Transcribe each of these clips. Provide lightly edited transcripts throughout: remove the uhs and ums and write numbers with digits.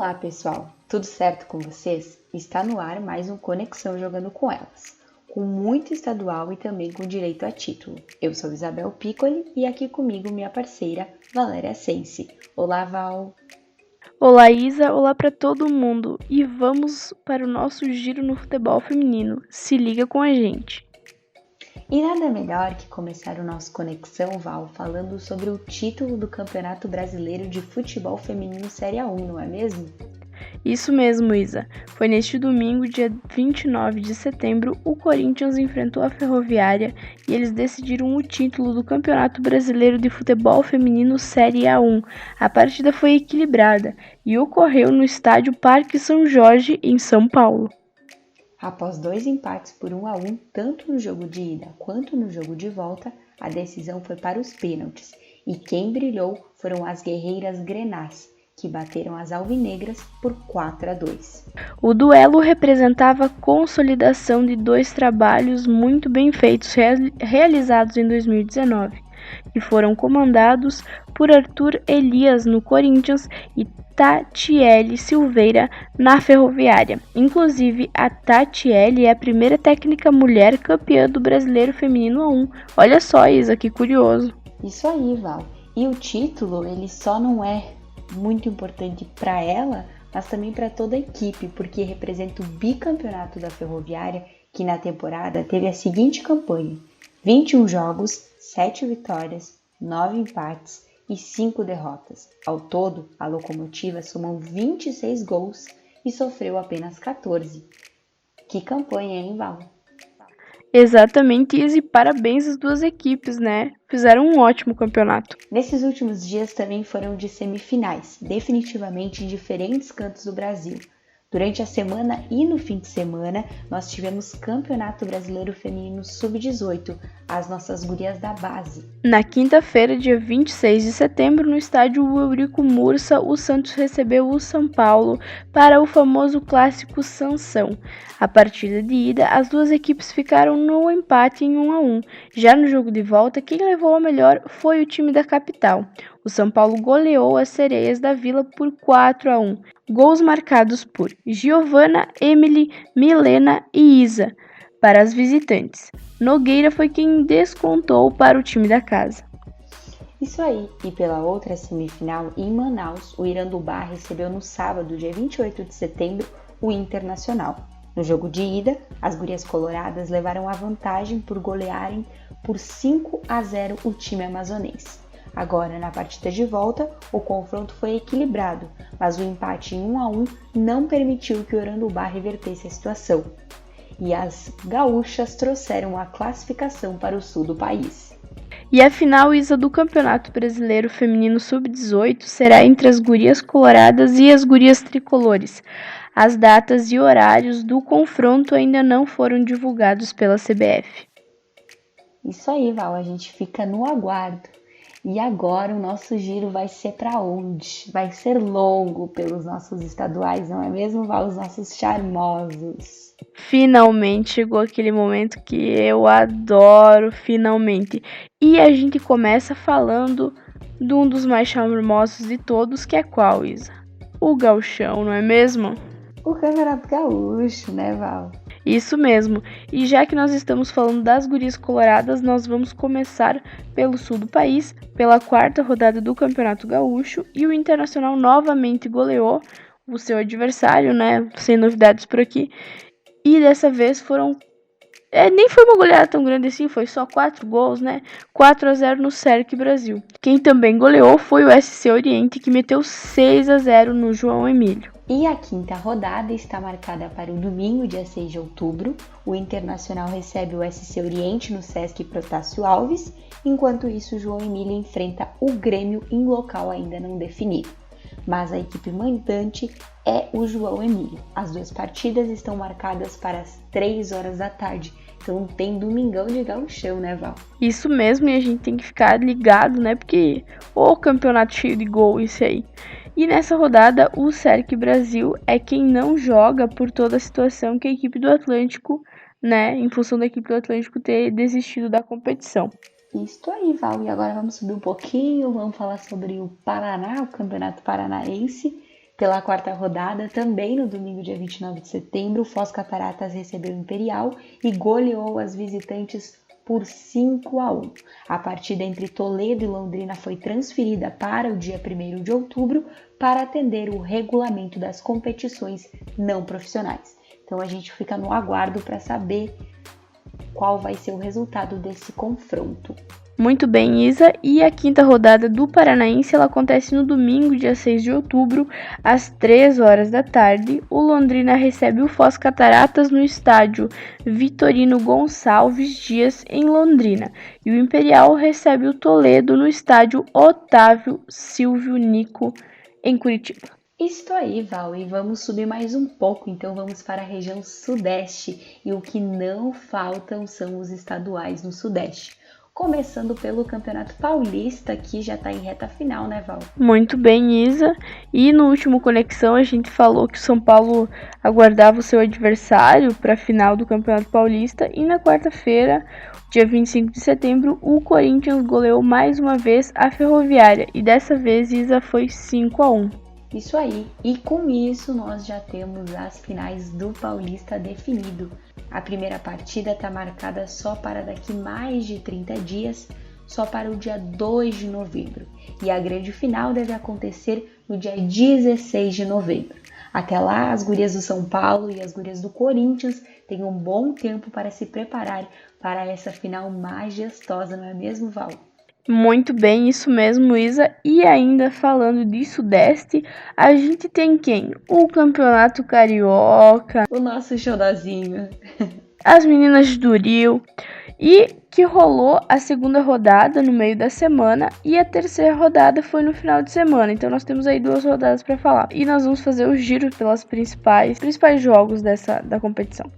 Olá, pessoal! Tudo certo com vocês? Está no ar mais um Conexão Jogando com Elas, com muito estadual e também com direito a título. Eu sou Isabel Piccoli e aqui comigo minha parceira Valéria Sense. Olá, Val! Olá, Isa! Olá para todo mundo! E vamos para o nosso giro no futebol feminino. Se liga com a gente! E nada melhor que começar o nosso Conexão, Val, falando sobre o título do Campeonato Brasileiro de Futebol Feminino Série A1, não é mesmo? Isso mesmo, Isa. Foi neste domingo, dia 29 de setembro, o Corinthians enfrentou a Ferroviária e eles decidiram o título do Campeonato Brasileiro de Futebol Feminino Série A1. A partida foi equilibrada e ocorreu no estádio Parque São Jorge, em São Paulo. Após 2 empates por 1-1, tanto no jogo de ida quanto no jogo de volta, a decisão foi para os pênaltis, e quem brilhou foram as guerreiras grenás, que bateram as alvinegras por 4-2. O duelo representava a consolidação de dois trabalhos muito bem feitos realizados em 2019, que foram comandados por Arthur Elias no Corinthians e Tatiele Silveira na Ferroviária. Inclusive, a Tatiele é a primeira técnica mulher campeã do Brasileiro Feminino A1. Olha só, Isa, que curioso. Isso aí, Val. E o título, ele só não é muito importante para ela, mas também para toda a equipe, porque representa o bicampeonato da Ferroviária, que na temporada teve a seguinte campanha: 21 jogos, 7 vitórias, 9 empates e 5 derrotas. Ao todo, a Locomotiva somou 26 gols e sofreu apenas 14. Que campanha, hein, Val? Exatamente, Isa, e parabéns às duas equipes, né? Fizeram um ótimo campeonato. Nesses últimos dias também foram de semifinais, definitivamente em diferentes cantos do Brasil. Durante a semana e no fim de semana, nós tivemos Campeonato Brasileiro Feminino Sub-18, as nossas gurias da base. Na quinta-feira, dia 26 de setembro, no estádio Eurico Mursa, o Santos recebeu o São Paulo para o famoso clássico Sansão. A partida de ida, as duas equipes ficaram no empate em 1-1. Já no jogo de volta, quem levou a melhor foi o time da capital. O São Paulo goleou as Sereias da Vila por 4-1. Gols marcados por Giovana, Emily, Milena e Isa para as visitantes. Nogueira foi quem descontou para o time da casa. Isso aí, e pela outra semifinal, em Manaus, o Irandubá recebeu no sábado, dia 28 de setembro, o Internacional. No jogo de ida, as gurias coloradas levaram a vantagem por golearem por 5-0 o time amazonense. Agora, na partida de volta, o confronto foi equilibrado, mas o empate em 1-1 não permitiu que o Irandubá revertesse a situação. E as gaúchas trouxeram a classificação para o sul do país. E a final, Isa, do Campeonato Brasileiro Feminino Sub-18 será entre as gurias coloradas e as gurias tricolores. As datas e horários do confronto ainda não foram divulgados pela CBF. Isso aí, Val, a gente fica no aguardo. E agora o nosso giro vai ser para onde? Vai ser longo pelos nossos estaduais, não é mesmo, Val? Os nossos charmosos. Finalmente chegou aquele momento que eu adoro, finalmente. E a gente começa falando de um dos mais charmosos de todos, que é qual, Isa? O Gauchão, não é mesmo? O Campeonato Gaúcho, né, Val? Isso mesmo. E já que nós estamos falando das gurias coloradas, nós vamos começar pelo sul do país, pela quarta rodada do Campeonato Gaúcho, e o Internacional novamente goleou o seu adversário, né? Sem novidades por aqui. E dessa vez nem foi uma goleada tão grande assim, foi só 4 gols, né? 4-0 no Cercle Brasil. Quem também goleou foi o SC Oriente, que meteu 6-0 no João Emílio. E a quinta rodada está marcada para o domingo, dia 6 de outubro. O Internacional recebe o SC Oriente no Sesc Protásio Alves, enquanto isso o João Emílio enfrenta o Grêmio em local ainda não definido. Mas a equipe mandante é o João Emílio. As duas partidas estão marcadas para as 3 horas da tarde, então tem domingão de gauchão, né, Val? Isso mesmo, e a gente tem que ficar ligado, né, porque o campeonato cheio de gol, isso aí. E nessa rodada, o Cercle Brasil é quem não joga por toda a situação que a equipe do Atlântico, né, em função da equipe do Atlântico ter desistido da competição. Isso aí, Val. E agora vamos subir um pouquinho, vamos falar sobre o Paraná, o Campeonato Paranaense, Pela quarta rodada, também no domingo, dia 29 de setembro, o Foz Cataratas recebeu o Imperial e goleou as visitantes por 5-1. A partida entre Toledo e Londrina foi transferida para o dia 1º de outubro para atender o regulamento das competições não profissionais. Então a gente fica no aguardo para saber qual vai ser o resultado desse confronto. Muito bem, Isa. E a quinta rodada do Paranaense ela acontece no domingo, dia 6 de outubro, às 3 horas da tarde. O Londrina recebe o Foz Cataratas no estádio Vitorino Gonçalves Dias, em Londrina. E o Imperial recebe o Toledo no estádio Otávio Silvio Nico, em Curitiba. Isso aí, Val, e vamos subir mais um pouco, então vamos para a região sudeste. E o que não faltam são os estaduais no sudeste. Começando pelo Campeonato Paulista, que já está em reta final, né, Val? Muito bem, Isa. E no último Conexão a gente falou que o São Paulo aguardava o seu adversário para a final do Campeonato Paulista. E na quarta-feira, dia 25 de setembro, o Corinthians goleou mais uma vez a Ferroviária. E dessa vez, Isa, foi 5-1. Isso aí. E com isso, nós já temos as finais do Paulista definido. A primeira partida está marcada só para daqui mais de 30 dias, só para o dia 2 de novembro. E a grande final deve acontecer no dia 16 de novembro. Até lá, as gurias do São Paulo e as gurias do Corinthians têm um bom tempo para se preparar para essa final majestosa, não é mesmo, Val? Muito bem, isso mesmo, Isa. E ainda falando de Sudeste, a gente tem quem? O Campeonato Carioca, o nosso xodozinho, as meninas de Duril, e que rolou a segunda rodada no meio da semana e a terceira rodada foi no final de semana. Então nós temos aí 2 rodadas para falar. E nós vamos fazer o giro pelas principais jogos da competição.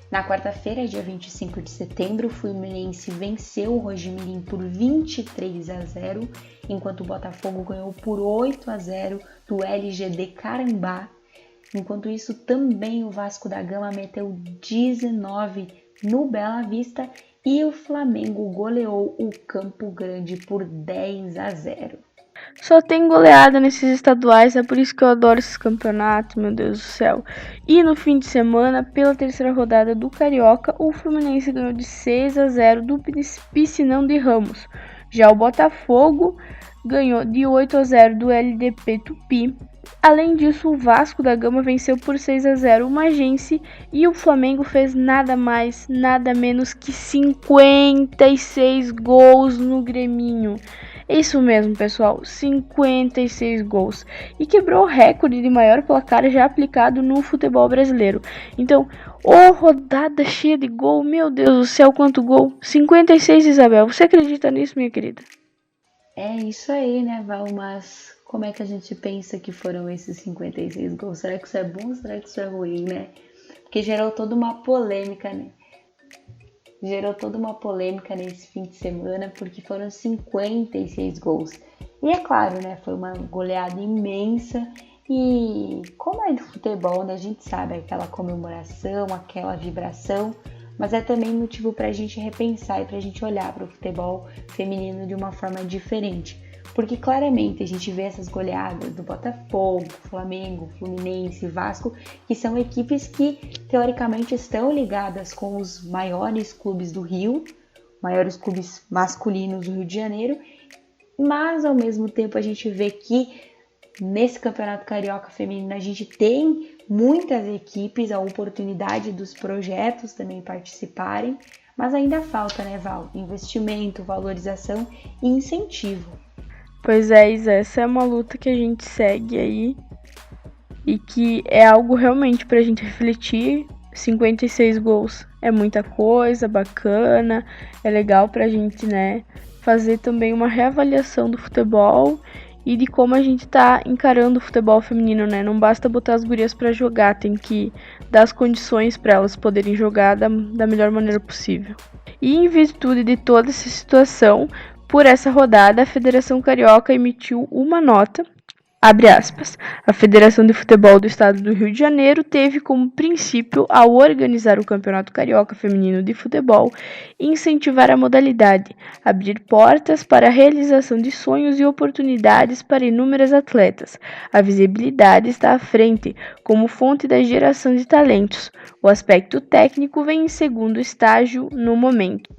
Na quarta-feira, dia 25 de setembro, o Fluminense venceu o Rojimirim por 23-0, enquanto o Botafogo ganhou por 8-0 do LGD Carambá. Enquanto isso, também o Vasco da Gama meteu 19 no Bela Vista e o Flamengo goleou o Campo Grande por 10-0. Só tem goleada nesses estaduais, é por isso que eu adoro esses campeonatos, meu Deus do céu. E no fim de semana, pela terceira rodada do Carioca, o Fluminense ganhou de 6-0 do Piscinão de Ramos. Já o Botafogo ganhou de 8-0 do LDP Tupi. Além disso, o Vasco da Gama venceu por 6-0 o Magense e o Flamengo fez nada mais, nada menos que 56 gols no Greminho. Isso mesmo, pessoal, 56 gols. E quebrou o recorde de maior placar já aplicado no futebol brasileiro. Então, rodada cheia de gol, meu Deus do céu, quanto gol. 56, Isabel, você acredita nisso, minha querida? É isso aí, né, Val, mas como é que a gente pensa que foram esses 56 gols? Será que isso é bom ou será que isso é ruim, né? Porque gerou toda uma polêmica, né? Gerou toda uma polêmica nesse fim de semana, porque foram 56 gols. E é claro, né, foi uma goleada imensa e como é do futebol, né, a gente sabe aquela comemoração, aquela vibração, mas é também motivo para a gente repensar e para a gente olhar para o futebol feminino de uma forma diferente. Porque claramente a gente vê essas goleadas do Botafogo, Flamengo, Fluminense, Vasco, que são equipes que teoricamente estão ligadas com os maiores clubes do Rio, maiores clubes masculinos do Rio de Janeiro, mas ao mesmo tempo a gente vê que nesse Campeonato Carioca Feminino a gente tem muitas equipes, a oportunidade dos projetos também participarem, mas ainda falta, né, Val? Investimento, valorização e incentivo. Pois é, Isa, essa é uma luta que a gente segue aí e que é algo realmente pra gente refletir. 56 gols é muita coisa, bacana, é legal pra gente, né, fazer também uma reavaliação do futebol e de como a gente tá encarando o futebol feminino, né? Não basta botar as gurias pra jogar, tem que dar as condições para elas poderem jogar da melhor maneira possível. E em virtude de toda essa situação, por essa rodada, a Federação Carioca emitiu uma nota Abre aspas. A Federação de Futebol do Estado do Rio de Janeiro teve como princípio, ao organizar o Campeonato Carioca Feminino de Futebol, incentivar a modalidade, abrir portas para a realização de sonhos e oportunidades para inúmeras atletas. A visibilidade está à frente, como fonte da geração de talentos. O aspecto técnico vem em segundo estágio no momento.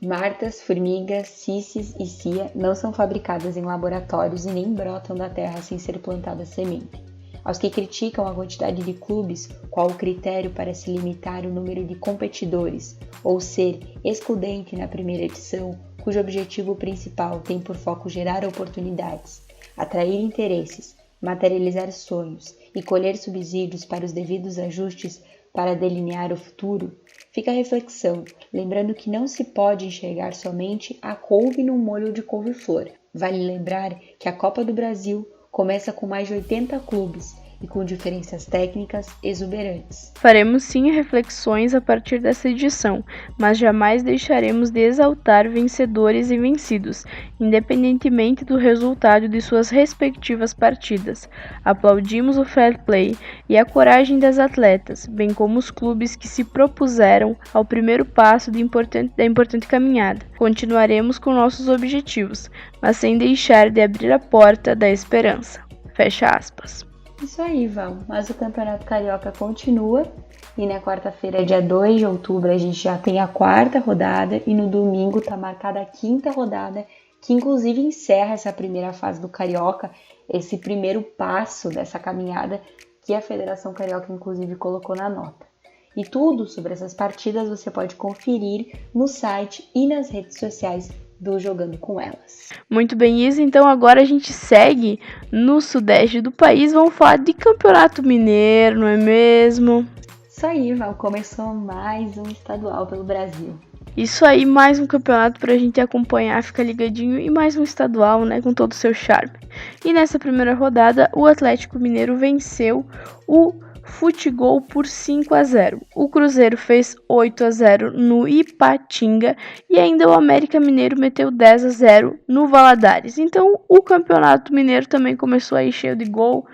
Martas, formigas, cicis e cia não são fabricadas em laboratórios e nem brotam da terra sem ser plantada semente. Aos que criticam a quantidade de clubes, qual o critério para se limitar o número de competidores, ou ser excludente na primeira edição, cujo objetivo principal tem por foco gerar oportunidades, atrair interesses, materializar sonhos e colher subsídios para os devidos ajustes para delinear o futuro, fica a reflexão, lembrando que não se pode enxergar somente a couve no molho de couve-flor. Vale lembrar que a Copa do Brasil começa com mais de 80 clubes e com diferenças técnicas exuberantes. Faremos sim reflexões a partir dessa edição, mas jamais deixaremos de exaltar vencedores e vencidos, independentemente do resultado de suas respectivas partidas. Aplaudimos o fair play e a coragem das atletas, bem como os clubes que se propuseram ao primeiro passo da importante caminhada. Continuaremos com nossos objetivos, mas sem deixar de abrir a porta da esperança. Fecha aspas. Isso aí, Val. Mas o Campeonato Carioca continua e na quarta-feira, dia 2 de outubro, a gente já tem a quarta rodada e no domingo tá marcada a quinta rodada, que inclusive encerra essa primeira fase do Carioca, esse primeiro passo dessa caminhada que a Federação Carioca inclusive colocou na nota. E tudo sobre essas partidas você pode conferir no site e nas redes sociais do Jogando com Elas. Muito bem, Isa. Então agora a gente segue no sudeste do país. Vamos falar de Campeonato Mineiro, não é mesmo? Isso aí, Val. Começou mais um estadual pelo Brasil. Isso aí, mais um campeonato pra gente acompanhar, ficar ligadinho, e mais um estadual, né, com todo o seu charme. E nessa primeira rodada, o Atlético Mineiro venceu o Futebol por 5-0. O Cruzeiro fez 8-0 no Ipatinga e ainda o América Mineiro meteu 10-0 no Valadares. Então o Campeonato Mineiro também começou aí cheio de gol.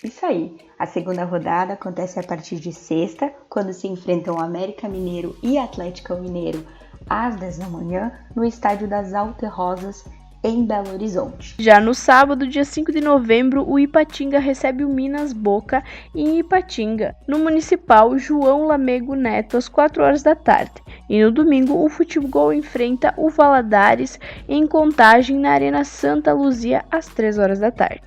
Isso aí. A segunda rodada acontece a partir de sexta, quando se enfrentam o América Mineiro e Atlético Mineiro às 10 da manhã no estádio das Alterrosas, em Belo Horizonte. Já no sábado, dia 5 de novembro, o Ipatinga recebe o Minas Boca em Ipatinga, no Municipal João Lamego Neto, às 4 horas da tarde. E no domingo, o Futebol enfrenta o Valadares em Contagem, na Arena Santa Luzia, às 3 horas da tarde.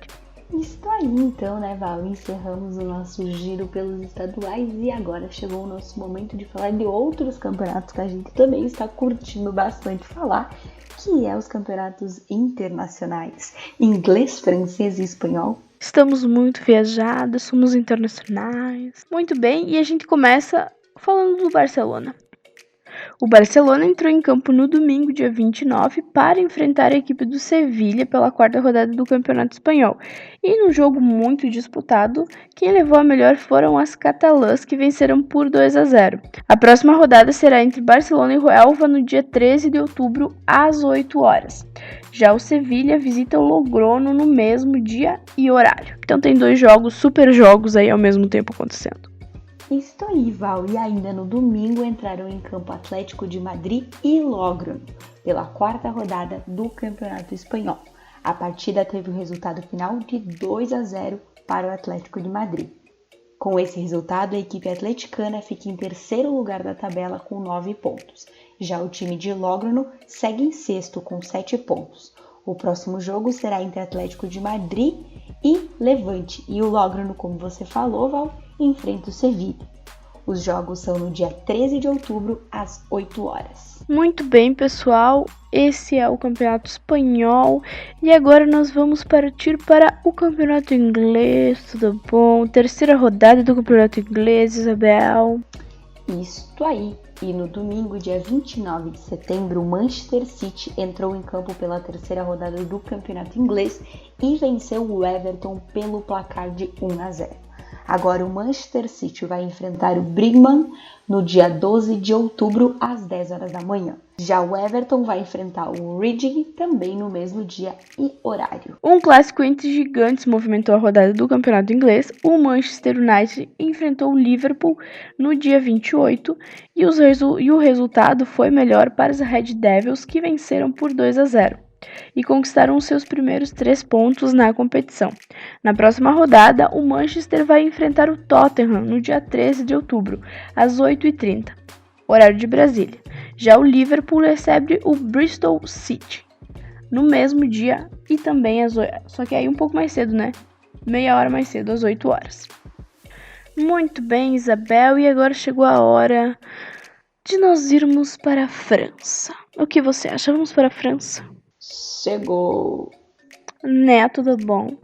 Isso aí então, né, Val? Encerramos o nosso giro pelos estaduais e agora chegou o nosso momento de falar de outros campeonatos que a gente também está curtindo bastante falar, que é os campeonatos internacionais, inglês, francês e espanhol. Estamos muito viajados, somos internacionais. Muito bem, e a gente começa falando do Barcelona. O Barcelona entrou em campo no domingo, dia 29, para enfrentar a equipe do Sevilha pela quarta rodada do Campeonato Espanhol. E num jogo muito disputado, quem levou a melhor foram as catalãs, que venceram por 2-0. A próxima rodada será entre Barcelona e Huelva no dia 13 de outubro, às 8 horas. Já o Sevilha visita o Logrono no mesmo dia e horário. Então tem dois jogos, super jogos aí ao mesmo tempo acontecendo. Isso aí, Val. E ainda no domingo entraram em campo Atlético de Madrid e Logrono, pela quarta rodada do Campeonato Espanhol. A partida teve o resultado final de 2-0 para o Atlético de Madrid. Com esse resultado, a equipe atleticana fica em terceiro lugar da tabela com 9 pontos. Já o time de Logrono segue em sexto com 7 pontos. O próximo jogo será entre Atlético de Madrid e Levante. E o Logrono, como você falou, Val, enfrenta o Sevilha. Os jogos são no dia 13 de outubro, às 8 horas. Muito bem, pessoal. Esse é o Campeonato Espanhol. E agora nós vamos partir para o Campeonato Inglês. Tudo bom? Terceira rodada do Campeonato Inglês, Isabel. Isso aí. E no domingo, dia 29 de setembro, o Manchester City entrou em campo pela terceira rodada do Campeonato Inglês e venceu o Everton pelo placar de 1-0. Agora o Manchester City vai enfrentar o Brighton no dia 12 de outubro, às 10 horas da manhã. Já o Everton vai enfrentar o Reading também no mesmo dia e horário. Um clássico entre gigantes movimentou a rodada do campeonato inglês. O Manchester United enfrentou o Liverpool no dia 28 e o resultado foi melhor para os Red Devils, que venceram por 2-0. E conquistaram seus primeiros 3 pontos na competição. Na próxima rodada, o Manchester vai enfrentar o Tottenham no dia 13 de outubro, às 8h30, horário de Brasília. Já o Liverpool recebe o Bristol City no mesmo dia e também às 8, só que aí um pouco mais cedo, né? Meia hora mais cedo, às 8 horas. Muito bem, Isabel, e agora chegou a hora de nós irmos para a França. O que você acha? Vamos para a França? Chegou! Né, tudo bom.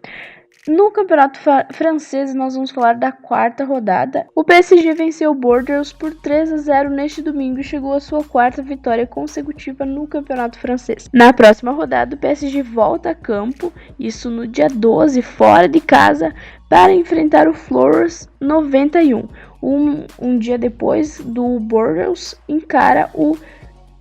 No campeonato francês, nós vamos falar da quarta rodada. O PSG venceu o Bordeaux por 3-0 neste domingo e chegou à sua quarta vitória consecutiva no campeonato francês. Na próxima rodada, o PSG volta a campo, isso no dia 12, fora de casa, para enfrentar o Flores 91. Um dia depois do Bordeaux encara o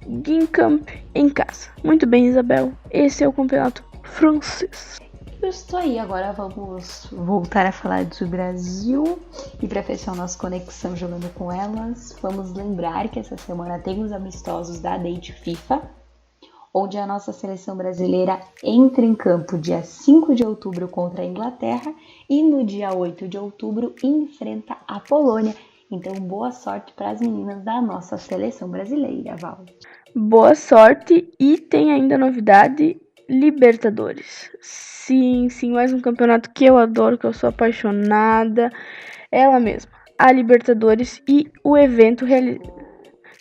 Guingamp em casa. Muito bem, Isabel. Esse é o campeonato francês. Isso aí, agora vamos voltar a falar do Brasil e para fechar nossa conexão jogando com elas, vamos lembrar que essa semana tem os amistosos da Date FIFA, onde a nossa seleção brasileira entra em campo dia 5 de outubro contra a Inglaterra e no dia 8 de outubro enfrenta a Polônia. Então, boa sorte para as meninas da nossa seleção brasileira, Val. Boa sorte, e tem ainda novidade: Libertadores. Sim, mais um campeonato que eu adoro, que eu sou apaixonada. Ela mesma, a Libertadores, e o evento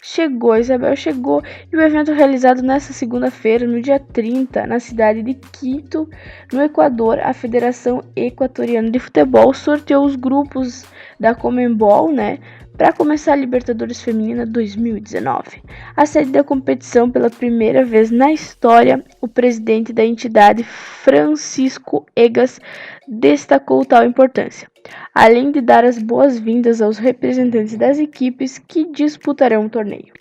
chegou, Isabel, chegou. E o evento realizado nesta segunda-feira, no dia 30, na cidade de Quito, no Equador, a Federação Equatoriana de Futebol sorteou os grupos da Conmebol, né, para começar a Libertadores Feminina 2019. A sede da competição, pela primeira vez na história, o presidente da entidade, Francisco Egas, destacou tal importância, além de dar as boas-vindas aos representantes das equipes que disputarão o torneio.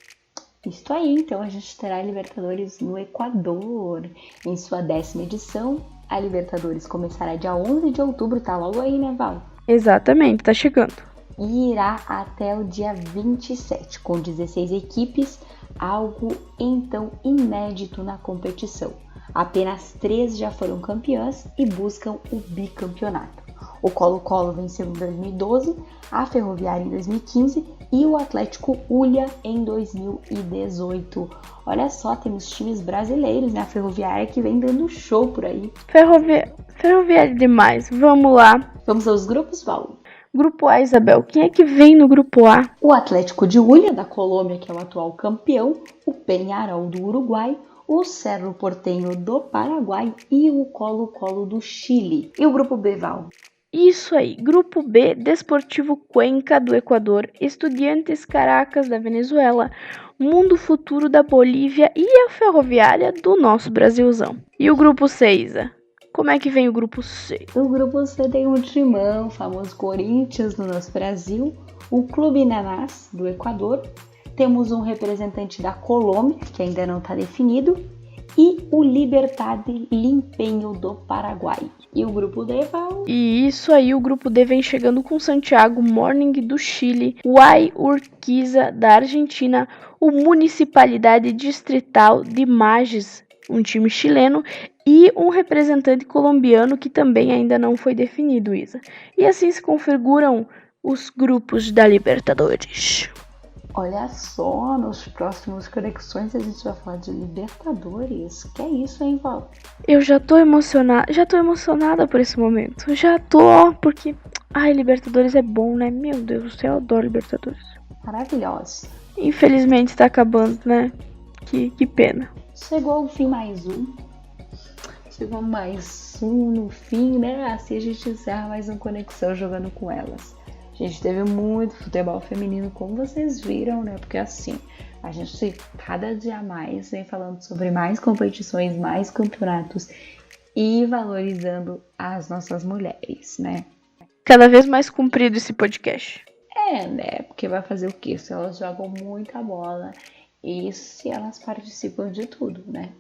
Isso aí, então a gente terá a Libertadores no Equador. Em sua 10ª edição, a Libertadores começará dia 11 de outubro, tá logo aí, né, Val? Exatamente, tá chegando. E irá até o dia 27, com 16 equipes, algo então inédito na competição. Apenas 3 já foram campeãs e buscam o bicampeonato. O Colo-Colo venceu em 2012, a Ferroviária em 2015 e o Atlético Huila em 2018. Olha só, temos times brasileiros, né? A Ferroviária que vem dando show por aí. Ferroviária demais, vamos lá. Vamos aos grupos, Val. Grupo A, Isabel, quem é que vem no grupo A? O Atlético de Huila, da Colômbia, que é o atual campeão, o Peñarol do Uruguai, o Cerro Porteño do Paraguai e o Colo-Colo do Chile. E o grupo B, Val? Isso aí, grupo B, Desportivo Cuenca do Equador, Estudiantes Caracas da Venezuela, Mundo Futuro da Bolívia e a Ferroviária do nosso Brasilzão. E o grupo C, Isa? Como é que vem o grupo C? O grupo C tem um timão, o famoso Corinthians do nosso Brasil, o Clube Nanás do Equador, temos um representante da Colômbia, que ainda não está definido, e o Libertad Limpeño do Paraguai. E o grupo D, Val? E isso aí, o grupo D vem chegando com Santiago Morning do Chile, Uai Urquiza da Argentina, o Municipalidade Distrital de Magés, um time chileno, e um representante colombiano que também ainda não foi definido, Isa. E assim se configuram os grupos da Libertadores. Olha só, nos próximos conexões a gente vai falar de Libertadores. Que é isso, hein, Val? Eu já tô emocionada por esse momento. Já tô, porque Libertadores é bom, né? Meu Deus do céu, eu adoro Libertadores. Maravilhosa. Infelizmente tá acabando, né? Que pena. Chegou ao fim mais um. Chegou mais um no fim, né? Assim a gente encerra mais uma conexão jogando com elas. A gente teve muito futebol feminino, como vocês viram, né? Porque assim, a gente cada dia mais vem falando sobre mais competições, mais campeonatos e valorizando as nossas mulheres, né? cada vez mais comprido esse podcast. Né? Porque vai fazer o quê? Se elas jogam muita bola e se elas participam de tudo, né?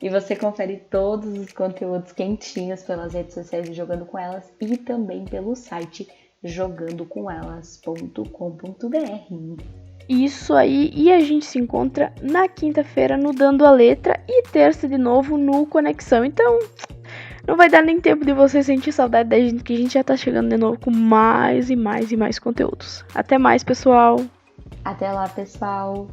E você confere todos os conteúdos quentinhos pelas redes sociais de Jogando Com Elas e também pelo site jogandocomelas.com.br. Isso aí, e a gente se encontra na quinta-feira no Dando a Letra e terça de novo no Conexão. Então, não vai dar nem tempo de você sentir saudade da gente, que a gente já tá chegando de novo com mais e mais e mais conteúdos. Até mais, pessoal! Até lá, pessoal!